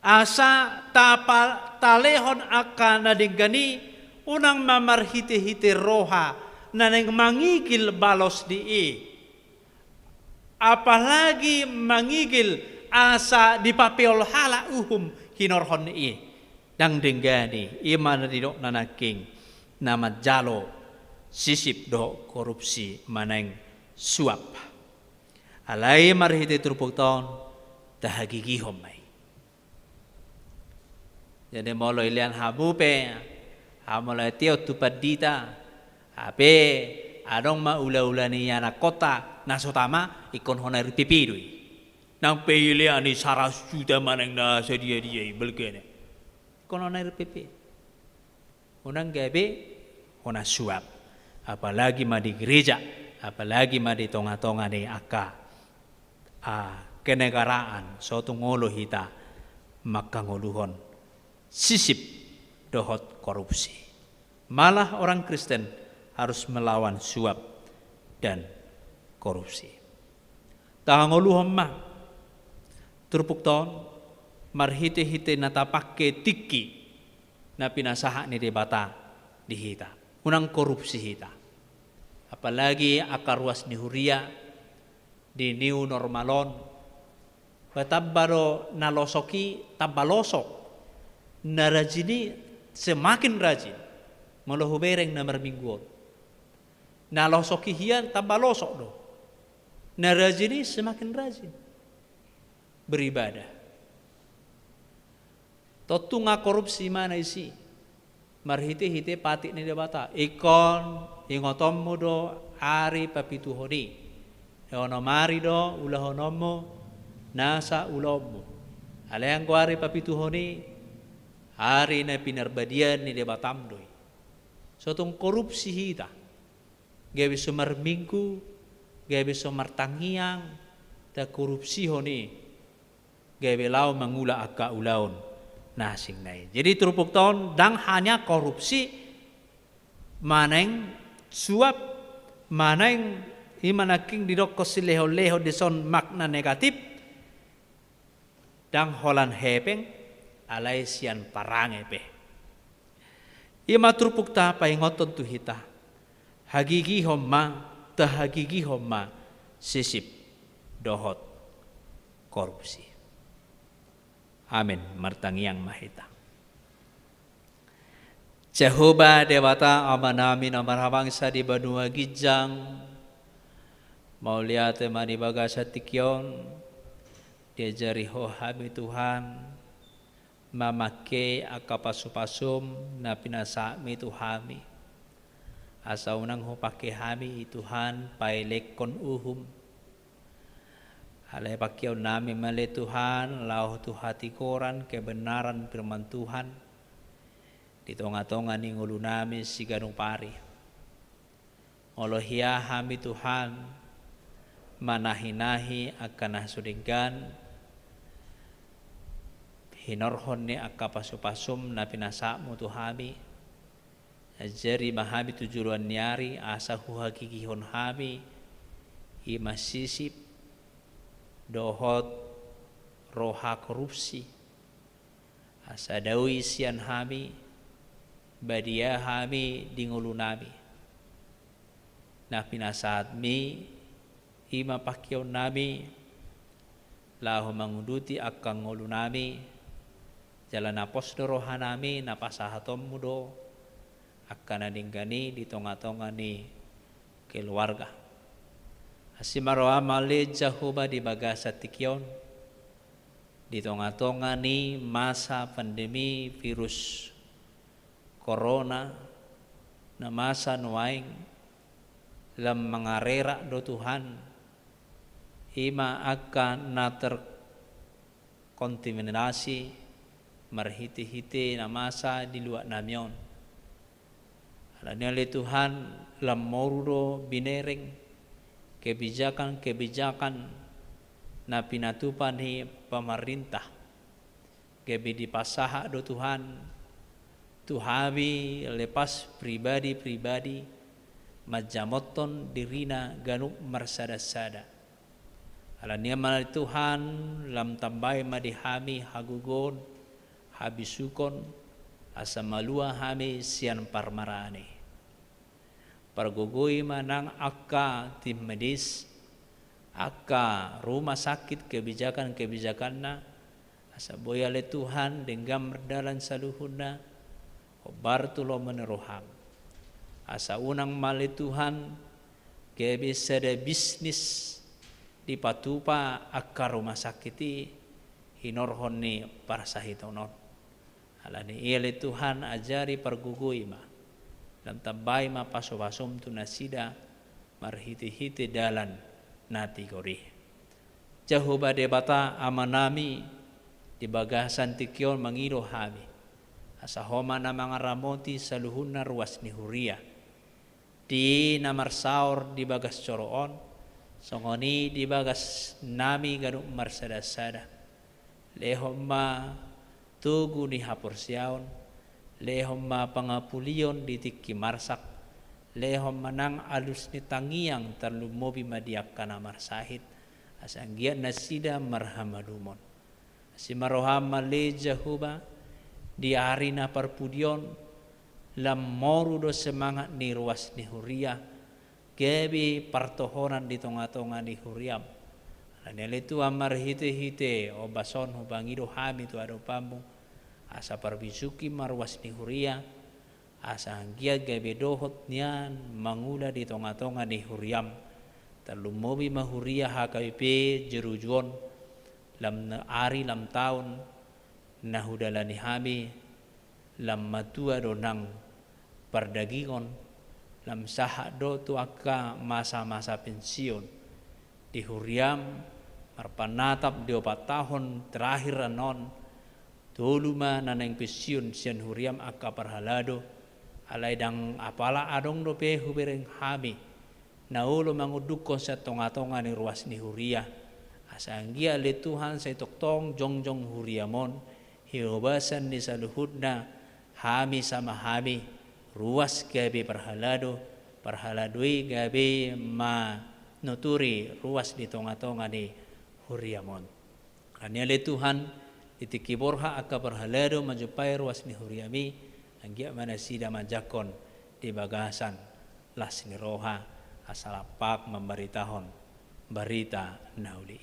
asa tapal talehon akan nadinggani unang mamarhite-hite roha na neng mangigil balos di apalagi mangigil asa dipapiol hala hinorhon dang dinggani iman didok nanaking nama jalo sisip do korupsi maneng suap alai marhite turpuk tahun tahagigihom mai jadi molo ilian hamu pe hamolai tio tupadita ape adong ma ula-ulani yana kota nasotama ikon honor pipidui nang pe ilian ni 100 juta maneng na sedia dia belgene ikon honor pipi unang gabe hona suap apalagi ma di gereja, apalagi ma di tonga-tonga di kenegaraan suatu ngolo hita makangoluhon sisip dohot korupsi. Malah orang Kristen harus melawan suap dan korupsi. Tahangoluhon ma turpuk ton marhite-hite natapake tiki na pinasaha ni debata di hita. Unang korupsi hita. Apalagi akar ruas ni Huria di new normalon Batabbaro nalosoki tabalosok. Narajini semakin rajin. Malohubereng na marmingguon. Nalosoki hiyan tabalosok do. Narajini semakin rajin beribadah. Totu nga korupsi mana isi. Marhite-hite patik ni debata. Ikon ingotom mo do ari papituhoni. Eono mari do ulahonomo nasa ulomo. Alayang ko ari papituhoni ari na pinarbadian ni debatam doy. So tong korupsi hita. Gabi sumarminggu, gabi sumartangiang, ta korupsi honi. Gabi lau mangula akka ulaon nasing nai. Jadi terupuk tahun dang hanya korupsi maneng suap maneng imanaking didok leho-leho dison makna negatif dang holan hepeng alay sian parangepe. Ima terupuk ta paingoton tu hita hagigi homma tahagigi homma sisip dohot korupsi. Amin. Martangiang mahita. Jehovah dewata amanamin amarhabang sa di banua gijang mauliate manibaga sa tikyon diajari ho hami Tuhan mamake akapasupasum na pinasami Tuhami asa unang ho pake hami Tuhan pailek kon uhum alay pakyaw namin mali Tuhan, lau tuhati koran, kebenaran firman Tuhan. Ditonga-tonga ni ngulu namin si ganung pari. Olohia hami Tuhan, manahinahi akan nasudinggan, hinorhon ni akapasupasum na pinasamu Tuhami. Ajari mahami tujuruan nyari, asa huhagigihon hami, imasisip, dohot roha korupsi asa dawi sian hami badia hami dingulu nami na pinasaat mi ima pakyaw nami lahu manguduti akang ngulu nami jalan apos do roha nami napasahatom mudo akan adinggani di tonga-tonga ni keluarga. Asimaroa male Jehovah di bagasa tikyon di tonga-tonga ni masa pandemi virus corona na masa nuaing lam mangarera do Tuhan ima akan na terkontaminasi marhiti-hiti na masa di luar namyon alanya le Tuhan lam morudo binereng kebijakan-kebijakan na pinatupan ni pemerintah kebi dipasaha do Tuhan Tuhabi lepas pribadi-pribadi majamoton dirina ganuk marsada-sada alania mal Tuhan lam tambay madihami hagugon habisukon asa malua hami sian parmarane pargogoy manang akka tim medis akka rumah sakit kebijakan-kebijakan na asa boyale Tuhan denggam merdalan saluhuna obar tulo meneroham asa unang mali Tuhan kebi sada bisnis di patupa akka rumah sakiti hinorhon ni parasahitonon alani ile Tuhan ajari pargogoy ma lam tambay mapaso-pasom tu nasida marhiti-hiti dalan nati gori. Jehovah debata amanami di bagasan tikyon mangiro hami. Asa homa na mga ramoti sa luhun na ruas ni Huria. Di namarsaor di bagas coroon. Songoni di bagas nami ganuk marsada-sada. Lehom ma tugu ni hapursiaon. Lehom ma pangapulion di tiki marsak lehom manang alus ni tangiang terlumobi madiak kana marsahit asanggian nasida marhamadumon si maroham male Jehovah di arina parpudion lam moru do semangat ni ruas ni Huria gebi partohonan di tonga-tonga ni Huriam Anele tu amar hite o bason hubangido hami tu ado pambu asa parbisuki marwas ni huria asa anggia gabe dohot nian mangula di tonga-tonga ni huriam talumobi mahuria HKBP jerujuon lam ari lam tahun nahudalani hami lam matua donang perdagingon lam saha do tu akka masa-masa pensiun di huriam marpanatap di 4 tahun terakhir anon tuluma naneng pensiun sian huriam akka parhalado alai dang apala adong do pe hubereng hami naulo mangudukon sa tonga-tonga ni ruas ni huria asanggia le Tuhan sa toktong jongjong huriamon hiubasan ni saluhudna hami sama hami ruas gabe parhaladui gabe ma nuturi ruas di tonga-tonga ni huriamon kania le Tuhan itikiborha akka parhalado majupai ruas ni huriami anggia mana sida majakon di bagasan las ni roha asalapak memberitahon berita nauli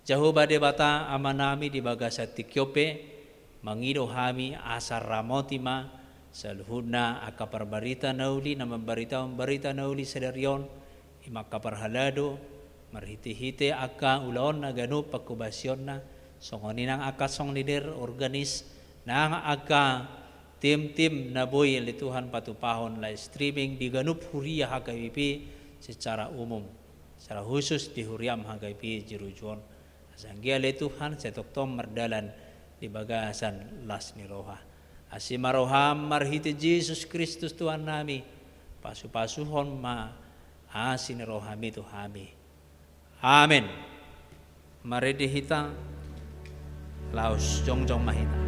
jauh bade bata amanami di bagasa tikyope mangido hami asar ramotima saluhudna akka parbarita nauli na memberitahon berita nauli sedarion imaka parhalado marhiti-hiti akka ulaon na ganu pakubasyon na songoninang akka song leader organis nang akka tim-tim na boy li Tuhan patupahon live streaming di ganup huria HKBP secara umum secara khusus di huriam HKBP jerujuon asanggia li Tuhan setoktom merdalan di bagasan las ni roha asimaroham marhiti Yesus Kristus Tuhan nami pasu-pasuhon ma asin rohami Tuhami amin mari dihita laos jongjong mahita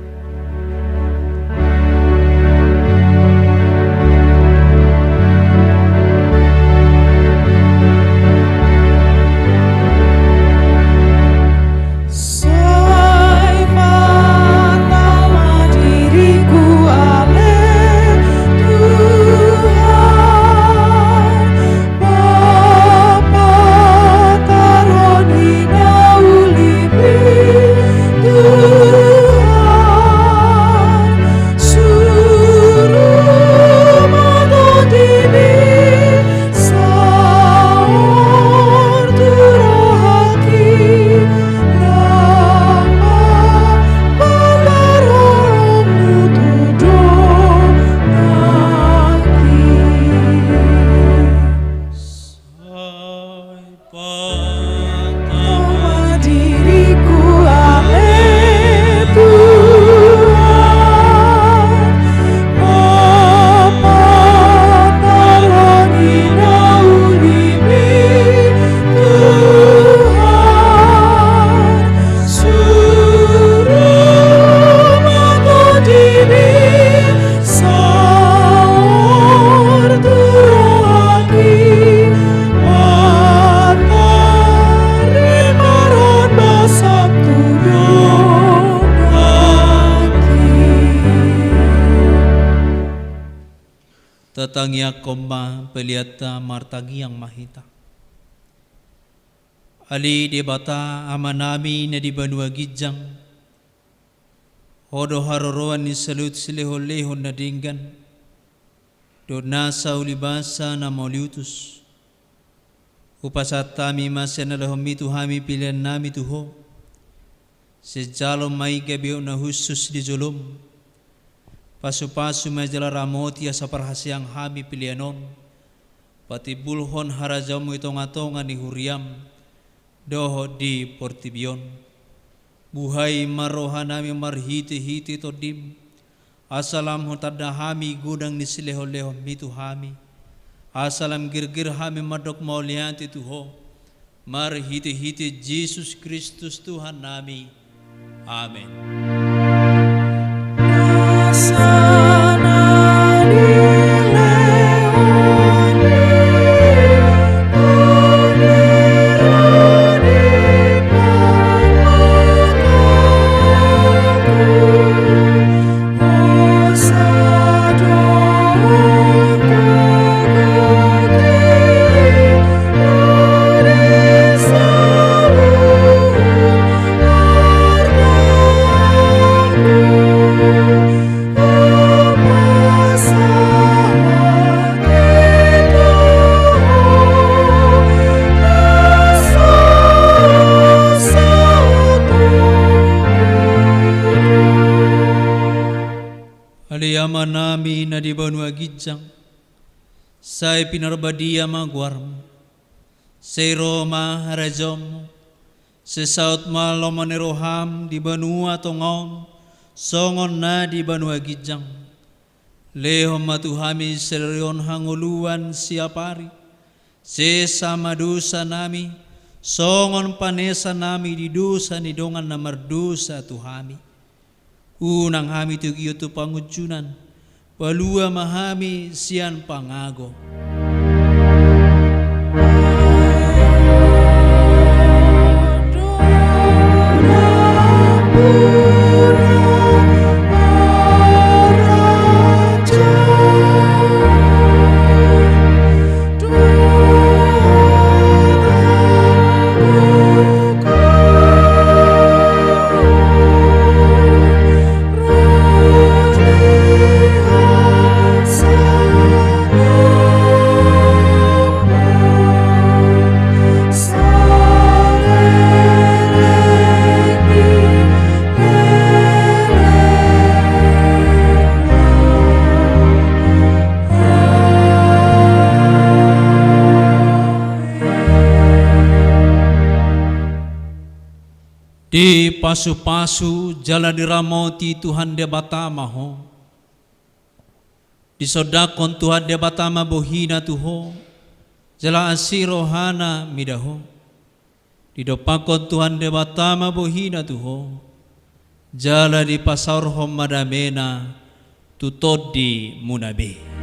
Tatangya koma peliata martagi yang mahita. Ali di bata amanami na di banua gijang. Hodo haroroan ni salut silehon-lehon na dinggan. Do nasa ulibasa na mauliutus. Upasatami masya na lahom itu hami pilihan nami tuho. Sejalom mai gabi na husus di julum. Pasu-pasu majala ramoti asa parhasyang hami pilianon pati bulhon harajamu itonga-tonga ni huriam doho di portibion buhay marohanami marhiti-hiti todim asalam hotada hami gudang ni sileho-leho mitu hami asalam girgir hami madok maulianti tuho marhiti-hiti Yesus Kristus Tuhan nami amin. Oh aliyama nami na di banua gijang, say pinarbadia magwarm, say Roma harajom, say saut malomaniroham di banua tongon, songon na di banua gijang, lehom matuhami serion hanguluan siapari, say sama dosa nami, songon panesa nami di dosa ni dongan na mardosa tuhami. Unang hami tu iyo tu pangujunan, palua mahami sian pangago. Di pasu-pasu jala diramoti Tuhan debatama ho. Di sodakon Tuhan debatama bohina tuho. Jala asirohana midaho. Di dopakon Tuhan debatama bohina tuho. Jala di pasarhom madamena tutodi munabe.